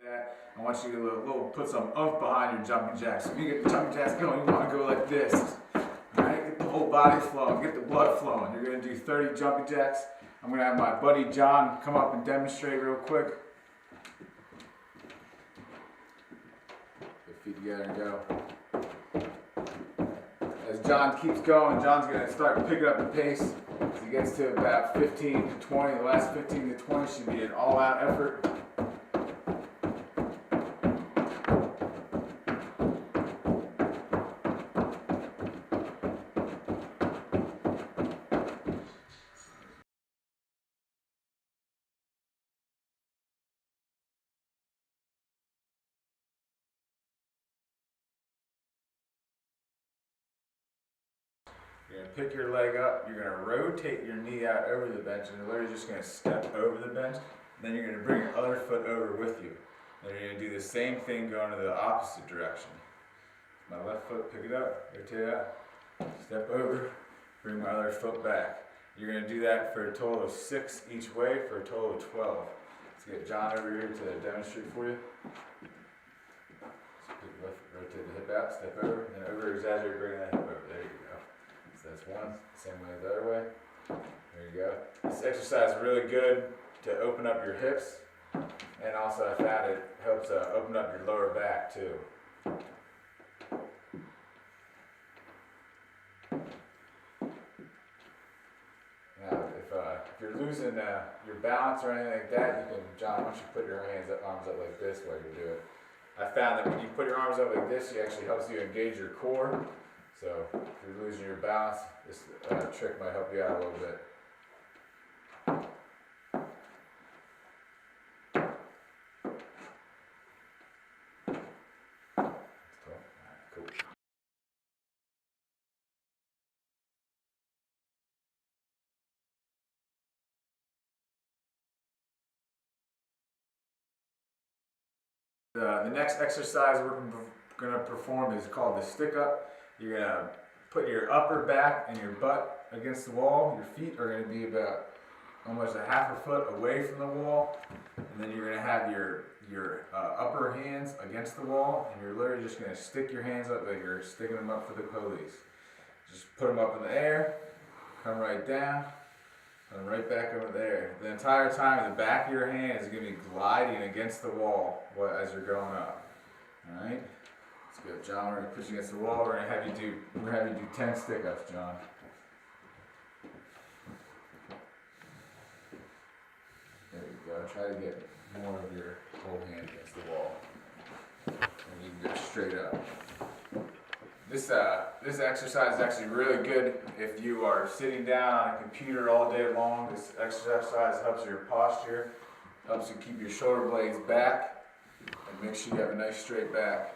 I want you to put some oomph behind your jumping jacks. So when you get the jumping jacks going, you want to go like this. Alright, get the whole body flowing, get the blood flowing. You're going to do 30 jumping jacks. I'm going to have my buddy John come up and demonstrate real quick. Put feet together and go. As John keeps going, John's going to start picking up the pace. As he gets to about 15 to 20, the last 15 to 20 should be an all-out effort. You're going to pick your leg up, you're going to rotate your knee out over the bench, and you're literally just going to step over the bench. Then you're going to bring your other foot over with you. And you're going to do the same thing going to the opposite direction. My left foot, pick it up, rotate out, step over, bring my other foot back. You're going to do that for a total of 6 each way for a total of 12. Let's get John over here to demonstrate for you. So pick the left, rotate the hip out, step over, and over exaggerate, bring that hip over. There you go. So that's one, same way the other way. There you go. This exercise is really good to open up your hips, and also I found it helps open up your lower back too. Now, if you're losing your balance or anything like that, you can, John, why don't you put your arms up like this while you do it. I found that when you put your arms up like this, it actually helps you engage your core. So if you're losing your balance, this trick might help you out a little bit. Cool. The next exercise we're going to perform is called the stick up. You're going to put your upper back and your butt against the wall. Your feet are going to be about almost a half a foot away from the wall. And then you're going to have your upper hands against the wall. And you're literally just going to stick your hands up like you're sticking them up for the police. Just put them up in the air, come right down, come right back over there. The entire time the back of your hand is going to be gliding against the wall as you're going up. Alright? Good, John. We're going to push you against the wall. We're going to have you do 10 stick-ups, John. There you go. Try to get more of your whole hand against the wall. And you can go straight up. This exercise is actually really good if you are sitting down on a computer all day long. This exercise helps your posture, helps you keep your shoulder blades back, and make sure you have a nice straight back.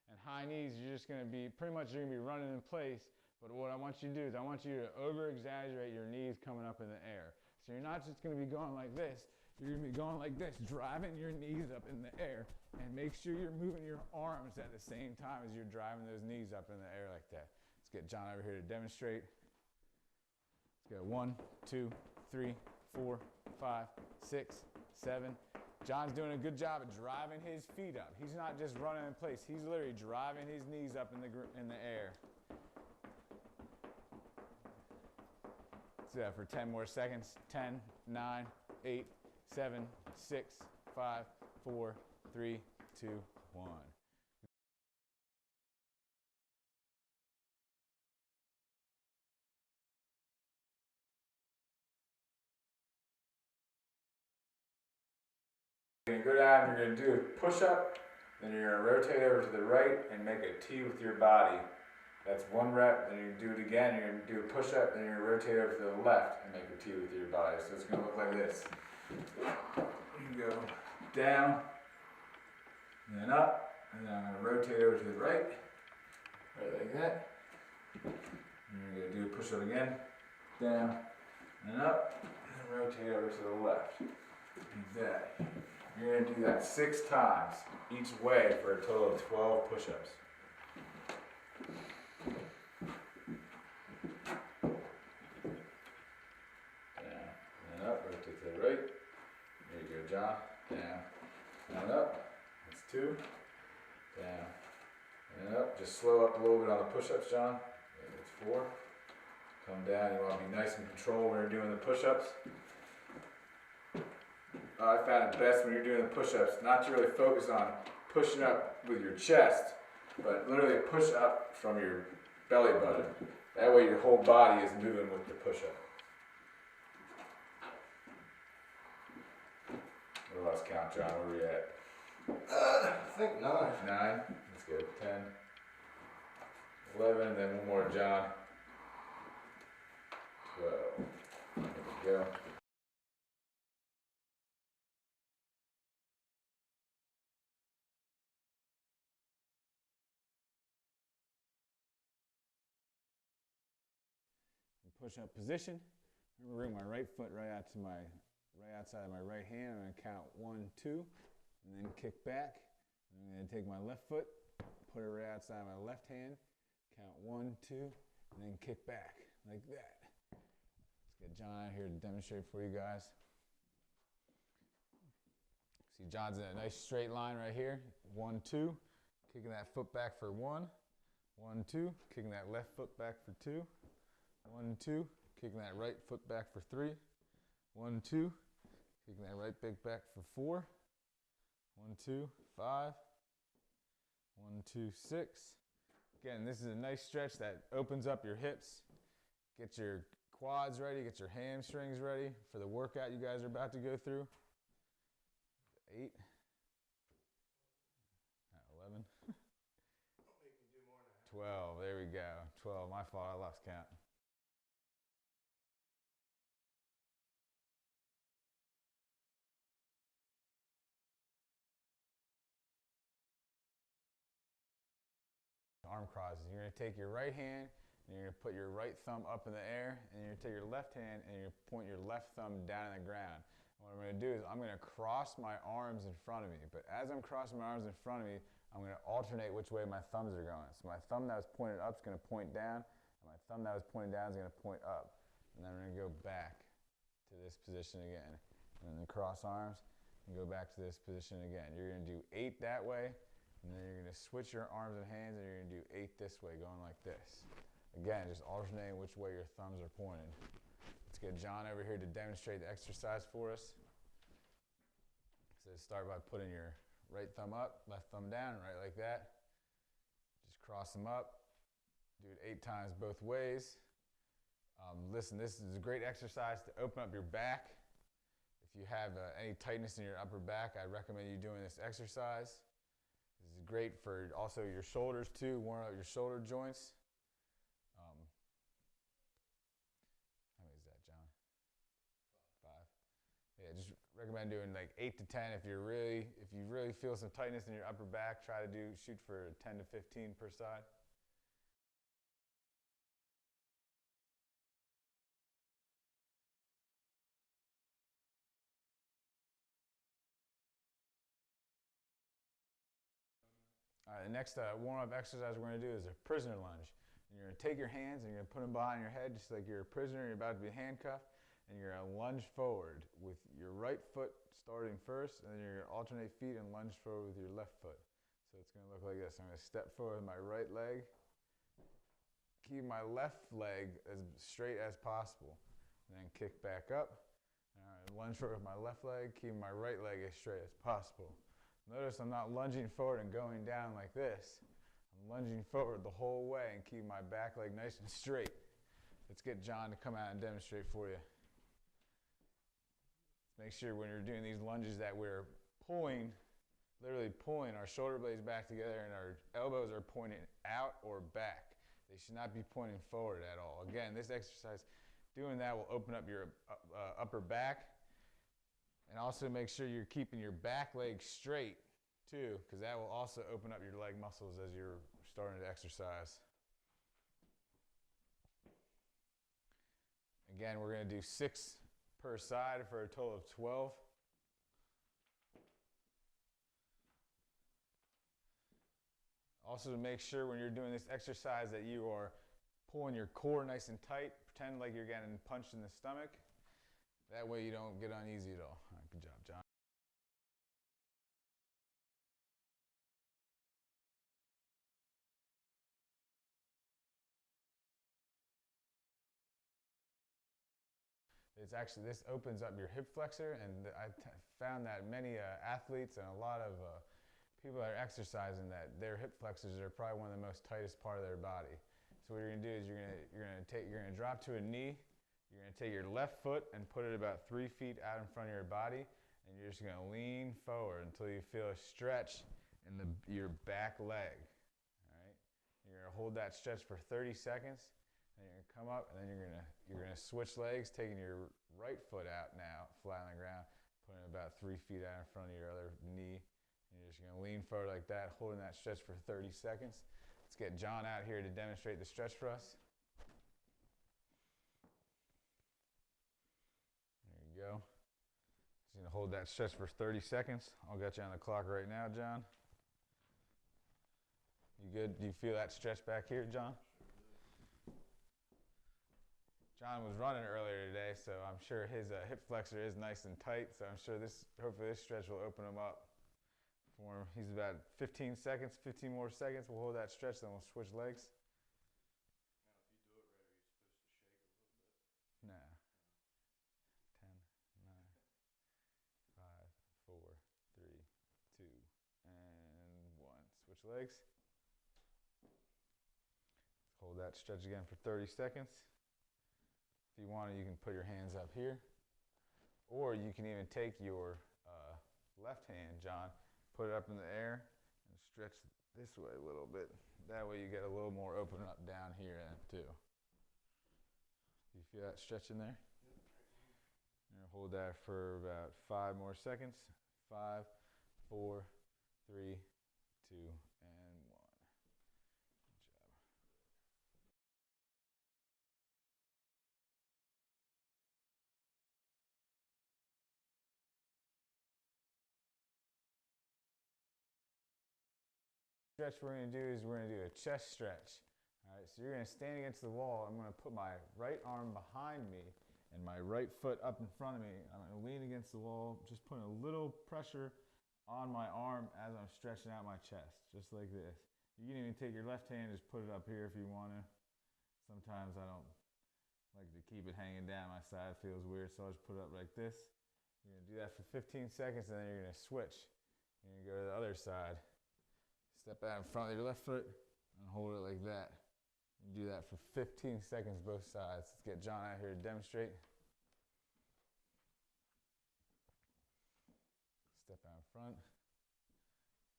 And high knees, you're just going to be, pretty much you're going to be running in place, but what I want you to do is I want you to over-exaggerate your knees coming up in the air. So you're not just going to be going like this, you're going to be going like this, driving your knees up in the air, and make sure you're moving your arms at the same time as you're driving those knees up in the air like that. Let's get John over here to demonstrate. Let's go 1, 2, 3, 4, 5, 6, 7. John's doing a good job of driving his feet up. He's not just running in place. He's literally driving his knees up in the air. Let's do that for 10 more seconds. 10, 9, 8, 7, 6, 5, 4, 3, 2, 1. You're going to go down, you're going to do a push-up, then you're going to rotate over to the right and make a T with your body. That's one rep, then you do it again, you're going to do a push-up, then you're going to rotate over to the left and make a T with your body. So it's going to look like this. You go down, and then up, and then I'm going to rotate over to the right like that. And you're going to do a push-up again, down, and up, and rotate over to the left. Like that. You're gonna do that 6 times each way for a total of 12 push-ups. Down and up, rotate to the right. There you go, John. Down and up. That's 2. Down and up. Just slow up a little bit on the push-ups, John. That's 4. Come down. You want to be nice and controlled when you're doing the push-ups. I found it best when you're doing the push-ups not to really focus on pushing up with your chest, but literally push up from your belly button. That way your whole body is moving with the push-up. What else count, John? Where are we at? I think 9. 9? That's good. 10. 11, and then one more, John. 12. There we go. Push-up position. I'm gonna bring my right foot right outside of my right hand. I'm gonna count 1, 2, and then kick back. I'm gonna take my left foot, put it right outside my left hand, count 1, 2, and then kick back like that. Let's get John out here to demonstrate for you guys. See, John's in a nice straight line right here. 1, 2, kicking that foot back for 1. 1, 2, kicking that left foot back for 2. 1, 2, kicking that right foot back for 3. 1, 2, kicking that right big back for 4. 1, 2, 5. 1, 2, 6. Again, this is a nice stretch that opens up your hips. Get your quads ready, get your hamstrings ready for the workout you guys are about to go through. 8. 11. 12, there we go. 12, my fault, I lost count. Arm crosses. You're going to take your right hand and you're going to put your right thumb up in the air, and you're going to take your left hand and you're going to point your left thumb down on the ground. And what I'm going to do is I'm going to cross my arms in front of me, but as I'm crossing my arms in front of me, I'm going to alternate which way my thumbs are going. So my thumb that was pointed up is going to point down, and my thumb that was pointing down is going to point up. And then we're going to go back to this position again. And then cross arms and go back to this position again. You're going to do 8 that way. And then you're going to switch your arms and hands, and you're going to do 8 this way, going like this. Again, just alternating which way your thumbs are pointing. Let's get John over here to demonstrate the exercise for us. So start by putting your right thumb up, left thumb down, right like that. Just cross them up. Do it 8 times both ways. Listen, this is a great exercise to open up your back. If you have any tightness in your upper back, I recommend you doing this exercise. This is great for also your shoulders too, warm up your shoulder joints. How many is that, John? 5. Yeah, just recommend doing like 8 to 10. If you really feel some tightness in your upper back, try to shoot for 10 to 15 per side. All right, the next warm-up exercise we're going to do is a prisoner lunge. And you're going to take your hands and you're going to put them behind your head just like you're a prisoner, you're about to be handcuffed, and you're going to lunge forward with your right foot starting first, and then you're going to alternate feet and lunge forward with your left foot. So it's going to look like this. I'm going to step forward with my right leg, keep my left leg as straight as possible, and then kick back up. All right, lunge forward with my left leg, keep my right leg as straight as possible. Notice I'm not lunging forward and going down like this. I'm lunging forward the whole way and keep my back leg nice and straight. Let's get John to come out and demonstrate for you. Make sure when you're doing these lunges that we're pulling, literally pulling our shoulder blades back together and our elbows are pointing out or back. They should not be pointing forward at all. Again, this exercise, doing that will open up your upper back. And also make sure you're keeping your back leg straight too, because that will also open up your leg muscles as you're starting to exercise. Again, we're going to do 6 per side for a total of 12. Also, to make sure when you're doing this exercise that you are pulling your core nice and tight. Pretend like you're getting punched in the stomach. That way you don't get uneasy at all. All right, good job, John. It's actually, this opens up your hip flexor, and I found that many athletes and a lot of people that are exercising, that their hip flexors are probably one of the most tightest part of their body. So what you're gonna do is you're gonna drop to a knee. You're gonna take your left foot and put it about 3 feet out in front of your body, and you're just gonna lean forward until you feel a stretch in your back leg. All right. You're gonna hold that stretch for 30 seconds. Then you're gonna come up, and then you're gonna switch legs, taking your right foot out now, flat on the ground, putting it about 3 feet out in front of your other knee. And you're just gonna lean forward like that, holding that stretch for 30 seconds. Let's get John out here to demonstrate the stretch for us. There you go. Just gonna hold that stretch for 30 seconds. I'll get you on the clock right now, John. You good? Do you feel that stretch back here, John? John was running earlier today, so I'm sure his hip flexor is nice and tight. So I'm sure hopefully this stretch will open him up for him. He's about 15 seconds, 15 more seconds. We'll hold that stretch, then we'll switch legs. Now, if you do it right, are you supposed to shake a little bit? Nah. 10, 9, 5, 4, 3, 2, and 1. Switch legs. Hold that stretch again for 30 seconds. If you want to, you can put your hands up here. Or you can even take your left hand, John, put it up in the air, and stretch this way a little bit. That way you get a little more open up down here too. Do you feel that stretch in there? And hold that for about 5 more seconds. 5, 4, 3, 2, and 1. Stretch we're going to do is we're going to do a chest stretch. All right, so you're going to stand against the wall. I'm going to put my right arm behind me and my right foot up in front of me. I'm going to lean against the wall, just putting a little pressure on my arm as I'm stretching out my chest, just like this. You can even take your left hand, just put it up here if you want to. Sometimes I don't like to keep it hanging down my side. It feels weird, so I'll just put it up like this. You're going to do that for 15 seconds, and then you're going to switch. You're going to go to the other side. Step out in front of your left foot and hold it like that. And do that for 15 seconds both sides. Let's get John out here to demonstrate. Step out in front.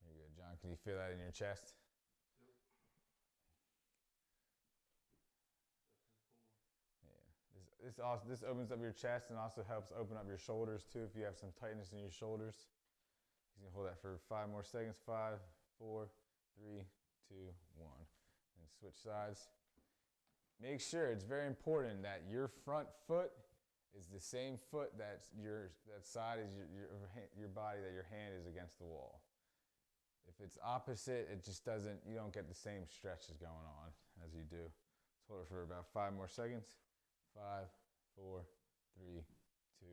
Very good, John. Can you feel that in your chest? Yep. Yeah. This opens up your chest and also helps open up your shoulders too if you have some tightness in your shoulders. He's gonna hold that for 5 more seconds. 5, 4, 3, 2, 1. And switch sides. Make sure, it's very important that your front foot is the same foot that side is your body, that your hand is against the wall. If it's opposite, it just doesn't, you don't get the same stretches going on as you do. Let's hold it for about 5 more seconds. 5, 4, 3, 2,